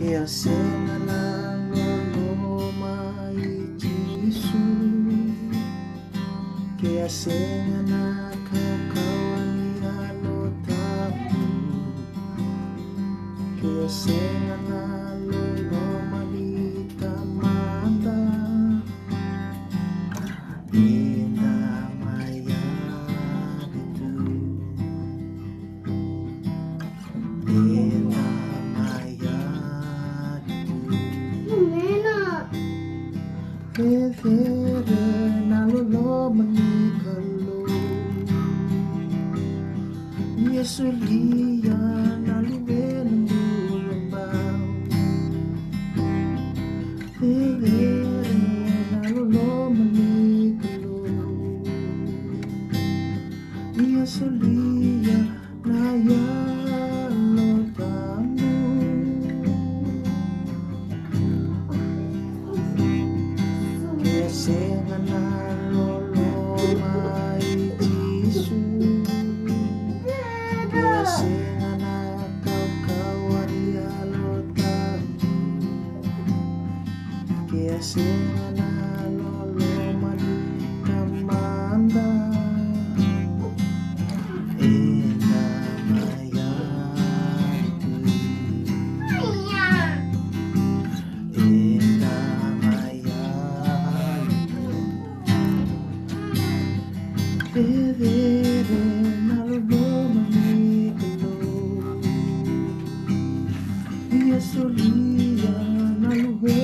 Kaya senganan lolo mai Jisu, kaya senganan kawan lo tahu, kaya senganan lolo malita manda, ina maya itu, ina maya Fere nalolo menikalo Yesu lia nalube lembau Fere nalolo menikalo Yesu lia naya lo tamu Senganan lolo mai Jisu, kaya senganan kawan lo tahu, kaya senganan lolo malita manda, ena maya itu, ena maya Vedere nalolo menikalo Yesu lia nalube